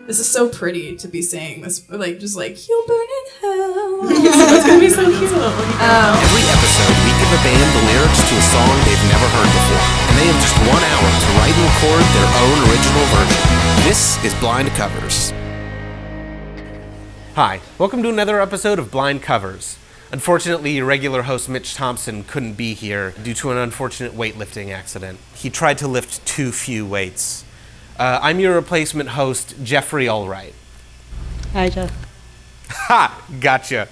This is so pretty to be saying this, like, just like, you'll burn in hell. That's gonna be so cute. Every episode, we give a band the lyrics to a song they've never heard before, and they have just 1 hour to write and record their own original version. This is Blind Covers. Hi, welcome to another episode of Blind Covers. Unfortunately, your regular host Mitch Thompson couldn't be here due to an unfortunate weightlifting accident. He tried to lift too few weights. I'm your replacement host, Jeffrey Allwright. Hi, Jeff. Ha! Gotcha.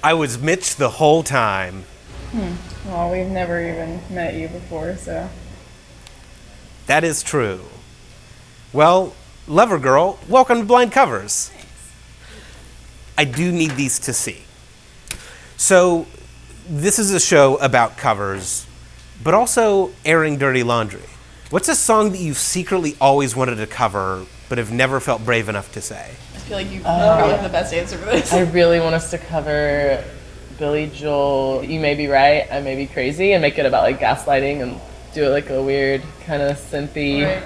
I was Mitch the whole time. Well, we've never even met you before, so... That is true. Well, Lovergurl, welcome to Blind Covers. Thanks. I do need these to see. So, this is a show about covers, but also airing dirty laundry. What's a song that you've secretly always wanted to cover, but have never felt brave enough to say? I feel like you probably have the best answer for this. I really want us to cover Billy Joel, You May Be Right, I May Be Crazy, and make it about like gaslighting and do it like a weird kind of synthy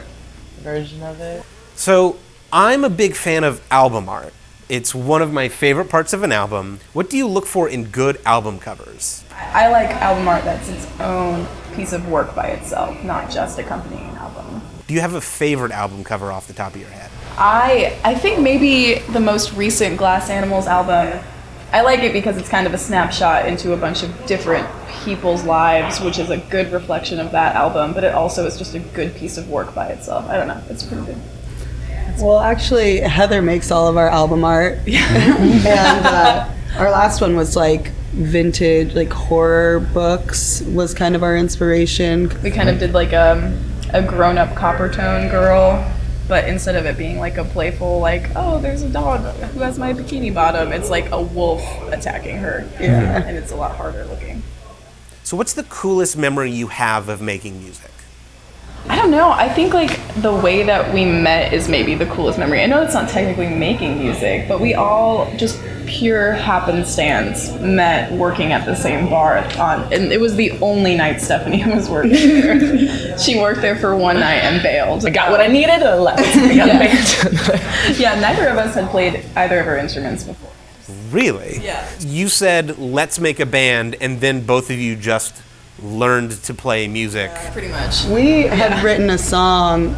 version of it. So, I'm a big fan of album art. It's one of my favorite parts of an album. What do you look for in good album covers? I like album art that's its own piece of work by itself, not just accompanying an album. Do you have a favorite album cover off the top of your head? I think maybe the most recent Glass Animals album, I like it because it's kind of a snapshot into a bunch of different people's lives, which is a good reflection of that album, but it also is just a good piece of work by itself. I don't know, it's pretty good. Well, actually, Heather makes all of our album art. And our last one was like vintage, like horror books was kind of our inspiration. We kind of did like a grown-up Coppertone girl, but instead of it being like a playful, like, oh, there's a dog who has my bikini bottom, it's like a wolf attacking her. Yeah. And it's a lot harder looking. So what's the coolest memory you have of making music? I don't know. I think like the way that we met is maybe the coolest memory. I know it's not technically making music, but we all just pure happenstance met working at the same bar and it was the only night Stephanie was working there. She worked there for one night and bailed. I got what I needed and left. Yeah, neither of us had played either of our instruments before. Really? Yeah. You said, let's make a band, and then both of you just learned to play music. Pretty much. We had written a song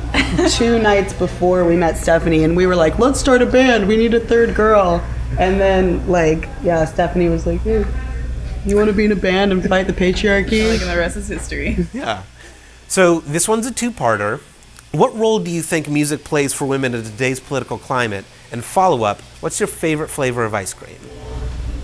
2 nights before we met Stephanie, and we were like, let's start a band, we need a third girl. And then, like, yeah, Stephanie was like, hey, you want to be in a band and fight the patriarchy? Like, and the rest is history. Yeah. So this one's a two-parter. What role do you think music plays for women in today's political climate? And follow-up, what's your favorite flavor of ice cream?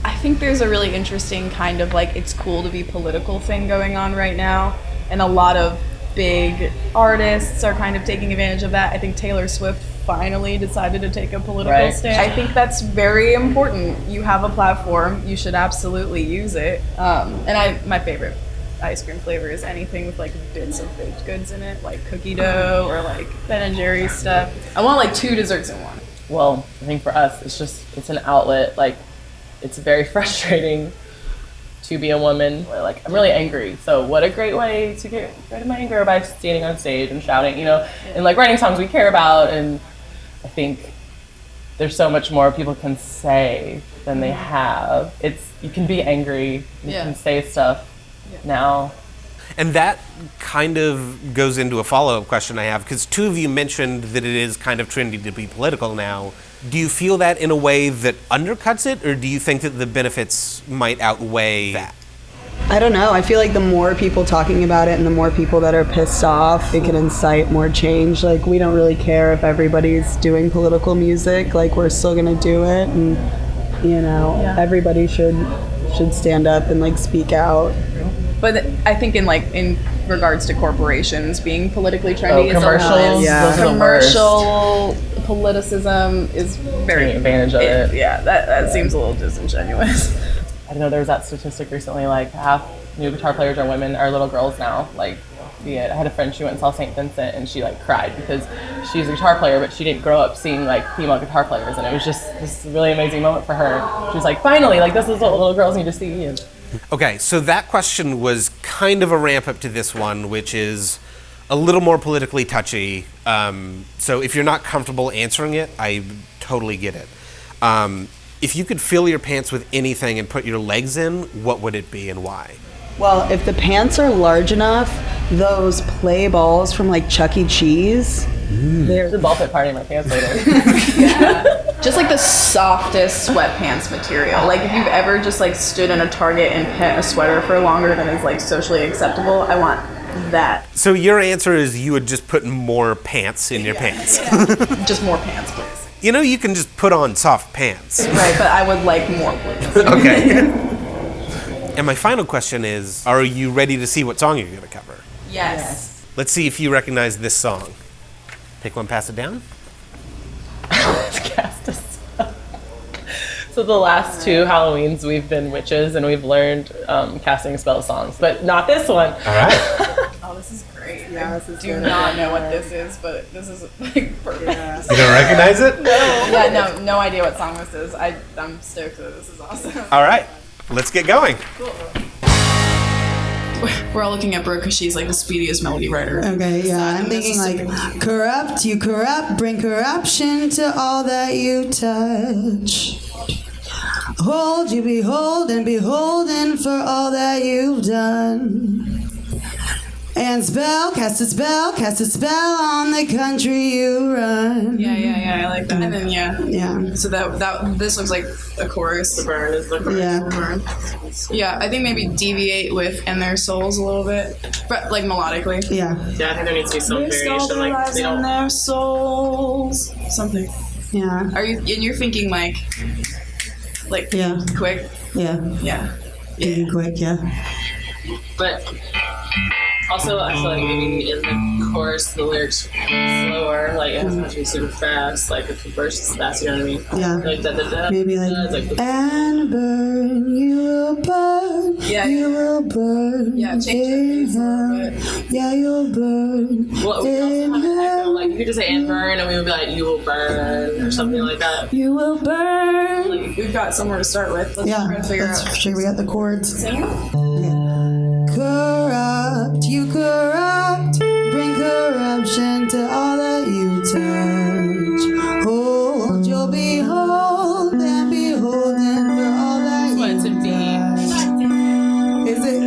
I think there's a really interesting kind of like it's cool to be political thing going on right now, and a lot of big artists are kind of taking advantage of that. I think Taylor Swift finally decided to take a political stand. I think that's very important. You have a platform, you should absolutely use it. And my favorite ice cream flavor is anything with like bits of baked goods in it, like cookie dough or like Ben & Jerry's stuff. I want like 2 desserts in one. Well, I think for us, it's an outlet. Like, it's very frustrating to be a woman. Like, I'm really angry. So what a great way to get rid of my anger by standing on stage and shouting, you know, and like writing songs we care about. And I think there's so much more people can say than they have. You can be angry, you can say stuff now. And that kind of goes into a follow-up question I have, because 2 of you mentioned that it is kind of trendy to be political now. Do you feel that in a way that undercuts it, or do you think that the benefits might outweigh that? I don't know. I feel like the more people talking about it and the more people that are pissed off, it can incite more change. Like, we don't really care if everybody's doing political music. Like, we're still going to do it. And, you know, everybody should stand up and, like, speak out. But I think in regards to corporations being politically trendy, commercials, those are the worst. Commercial politicism is very taking advantage of it. Yeah, that seems a little disingenuous. I know there was that statistic recently, like half new guitar players are women, are little girls now. Like, see it. I had a friend, she went and saw St. Vincent, and she like cried because she's a guitar player, but she didn't grow up seeing like female guitar players, and it was just this really amazing moment for her. She was like, finally, like this is what little girls need to see. And Okay, so that question was kind of a ramp up to this one, which is a little more politically touchy. So if you're not comfortable answering it, I totally get it. If you could fill your pants with anything and put your legs in, what would it be and why? Well, if the pants are large enough, those play balls from like Chuck E. Cheese, there's a ball pit party in my pants later. Just like the softest sweatpants material. Like if you've ever just like stood in a Target and pet a sweater for longer than is like socially acceptable, I want that. So your answer is you would just put more pants in your pants. Just more pants, please. You know, you can just put on soft pants. Right, but I would like more, please. Okay. And my final question is, are you ready to see what song you're going to cover? Yes. Let's see if you recognize this song. Pick one, pass it down. Cast a spell. So the last 2 Halloweens we've been witches and we've learned casting spell songs, but not this one. All right. Oh, this is great. Yeah, this is do good. not know what this is, but this is like perfect. Yeah. You don't recognize it? Yeah, no idea what song this is. I'm stoked that this is awesome. All right. Let's get going. We're all looking at Brooke because she's like the speediest melody writer. Okay, yeah, I'm thinking like, corrupt, you corrupt, bring corruption to all that you touch. Hold, you behold, and beholden for all that you've done. And cast a spell on the country you run. Yeah, I like that. And then Yeah. so that this looks like a chorus. The burn is the burn. Yeah. Yeah, I think maybe deviate with "And Their Souls" a little bit, but like melodically. Yeah. Yeah, I think there needs to be some Risk all variation. their Like lives they and don't. their souls. Something. Yeah. Are you? And you're thinking like Yeah. quick. Yeah. Yeah. Thinking quick, yeah. But also, I feel like maybe in the chorus, the lyrics slower. Like it has to be super fast. Like if the verse is fast, you know what I mean? Yeah. Like da da da. Maybe like, and burn, you will burn, Yeah, you will burn Yeah, change the in piece a little hell. Yeah, you'll burn Well, we could also in have an echo. hell. Like you could just say and burn, and we would be like you will burn or something like that. You will burn. We've got somewhere to start with. Let's Yeah, try to figure that's out. for sure. We got the chords. Sing it. Corrupt, you corrupt, bring corruption to all that you touch. Hold, you'll behold, and beholden for all that you What it's in B. touch. Is it?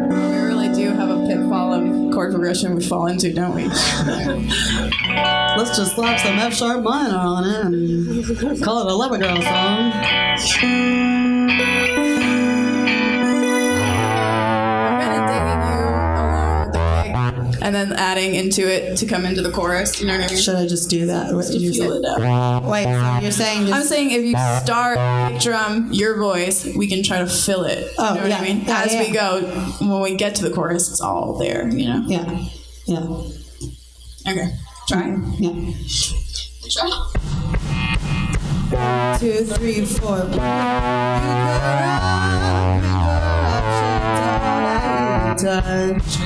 We really do have a pitfall of chord progression we fall into, don't we? Let's just slap some F sharp minor on it and call it a Lovergurl song. I'm kind of digging you along with the kick and then adding into it to come into the chorus. You know what I mean? Should I just do that? What did you say? Feel it out. Wait, so you're saying just... I'm saying if you start kick drum, your voice, we can try to fill it. Oh, you know what yeah. I mean? Yeah, As yeah. we go, when we get to the chorus, it's all there, you know? Yeah, yeah, Okay, try. yeah. Try. 2, 3, 4. Touch.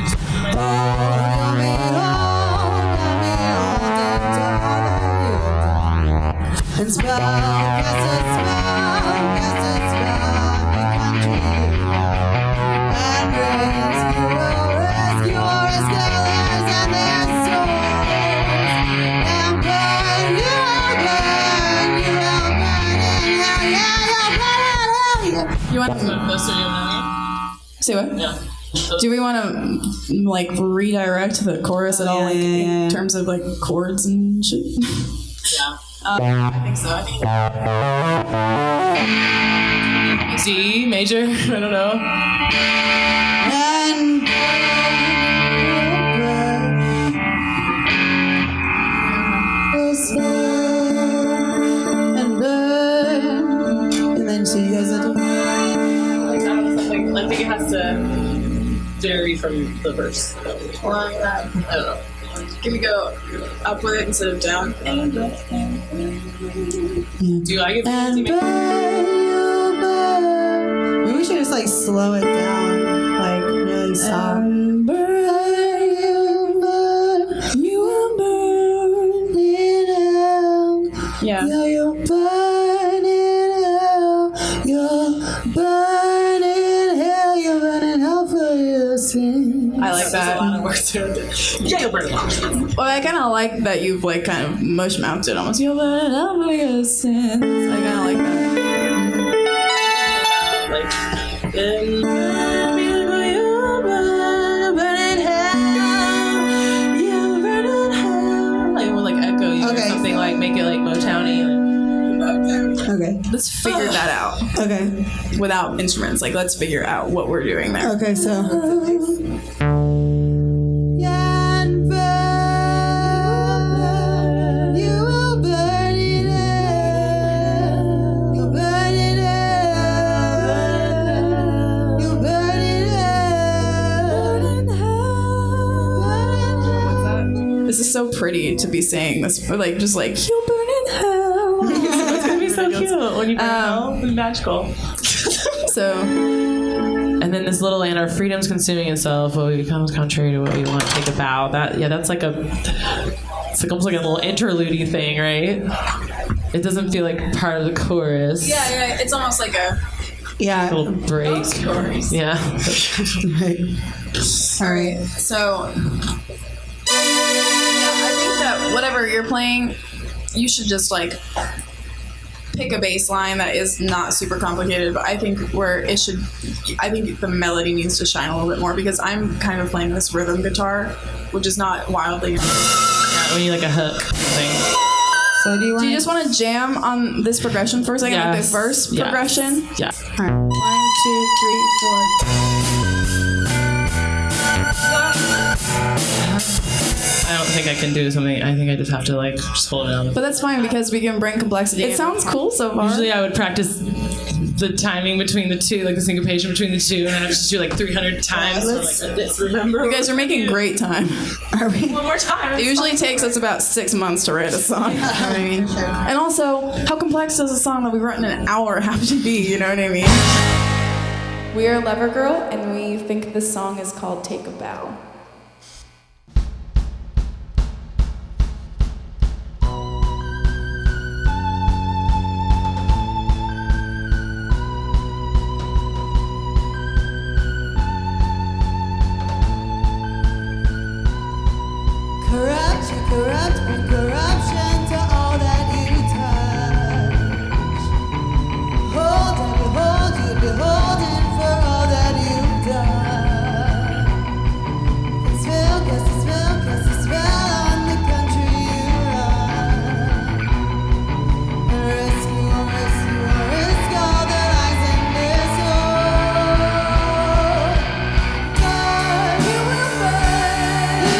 And spell, cast a spell, and rescue our scholars and their souls. And burn, you will burn in hell, yeah, you'll burn in hell, yeah. You want Those are say what? yeah. Do we want to like redirect the chorus at all, like in terms of like chords and shit? Yeah. I think so. I think D major. I don't know. And burn. And then so you guys are Like that was something. I think it has to vary from the verse. like that. I don't know. Can we go up with it instead of down? Do I give you and D major? burn. should just like slow it down, like really soft. You are burning out. Yeah. You're burning out. You're burning hell. You're burning hell for your sin. I like that. Well, I kind of like that you've like kind of mush mounted almost. You're burning hell for your sins. I kind of like that. Like we'll like echo you or something, like make it like Motowny. Okay. Let's figure that out Okay. without instruments. Like, let's figure out what we're doing there. Okay, so. This is so pretty to be saying this, but like, just like, you'll burn in hell. It's gonna be so cute when you burn hell. It's magical. So, And then this little land, our freedom's consuming itself, what we become contrary to what we want to take a bow. That's like it's like almost like a little interlude thing, right? It doesn't feel like part of the chorus. yeah, it's almost like a Little break. Yeah. All right. So, I think that whatever you're playing, you should just like pick a bass line that is not super complicated, but I think the melody needs to shine a little bit more because I'm kind of playing this rhythm guitar, which is not wildly. Yeah, we need like a hook thing. So do you just want to jam on this progression for a second, like the verse progression? Yeah. All right. 1, 2, 3, 4. I don't think I can do something. I think I just have to like just hold it down. But that's fine because we can bring complexity. It sounds cool so far. Usually I would practice the timing between the two, like the syncopation between the two, and then I would just do like 300 times. Remember? You guys are making great time. Are we? One more time. It usually takes us about 6 months to write a song. You know what I mean? And also, how complex does a song that we've written in an hour have to be? You know what I mean? We are Lovergurl, and we think this song is called Take a Bow. Corrupt, bring corruption to all that you touch. Hold and behold, you beholden for all that you've done. It's spell, cast a spell on the country you run. And risk all the lies in this world. God, you will burn in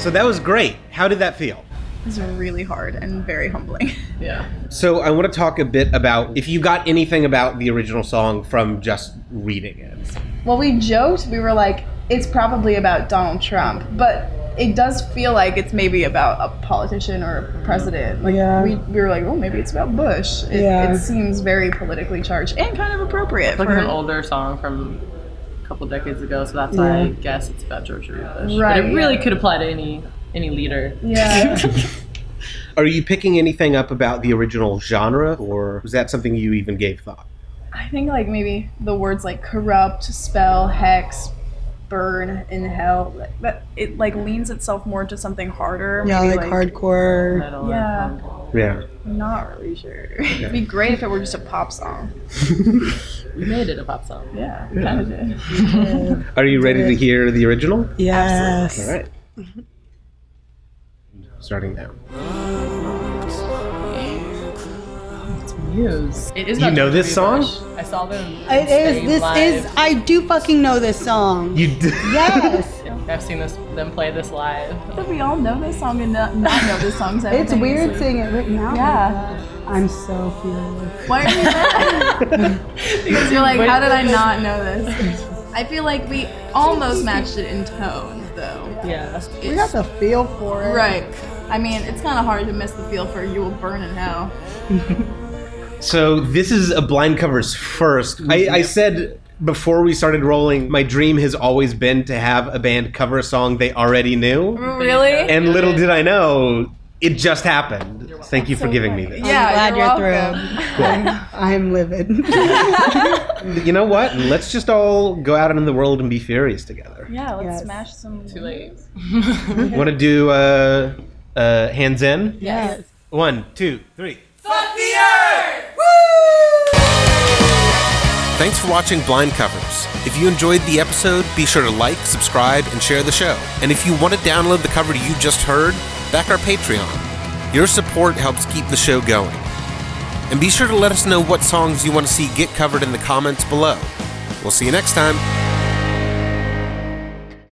So that was great. How did that feel? It's really hard and very humbling. Yeah. So I want to talk a bit about if you got anything about the original song from just reading it. Well, we joked, we were like, it's probably about Donald Trump, but it does feel like it's maybe about a politician or a president. Like we were like, oh, maybe it's about Bush. It seems very politically charged and kind of appropriate. It's like an older song from a couple decades ago, so that's why I guess it's about George W. Bush. Right. But it really could apply to any leader. Yeah. Are you picking anything up about the original genre, or was that something you even gave thought? I think like maybe the words like corrupt, spell, hex, burn in hell, that it like leans itself more to something harder. Yeah, maybe, like hardcore. Metal Yeah. Yeah. I'm not really sure. It'd be great if it were just a pop song. We made it a pop song. Yeah, we kind of did. Are you ready to hear the original? Yes. All right. Starting now. Muse. It is You about know George this W. song? Bush. I saw them. It is. This is. I do fucking know this song. You d- Yes. I've seen them play this live. But we all know this song and not know this song. It's weird seeing it written out. Yeah. I'm so fearless. Why are you mad? Because you're like, how did I not know this? I feel like we almost matched it in tone, though. Yeah. We got the feel for it. Right. I mean, it's kind of hard to miss the feel for "You Will Burn in Hell." So this is a blind covers first. I said before we started rolling, my dream has always been to have a band cover a song they already knew. Really? And little did I know, it just happened. Thank you for giving me this. Yeah, I'm glad you're welcome. through. I'm livid. You know what? Let's just all go out in the world and be furious together. Yeah, let's Yes. smash some. Too late. Want to do hands in? Yes. 1, 2, 3. Thanks for watching Blind Covers. If you enjoyed the episode, be sure to like, subscribe, and share the show. And if you want to download the cover you just heard, back our Patreon. Your support helps keep the show going. And be sure to let us know what songs you want to see get covered in the comments below. We'll see you next time.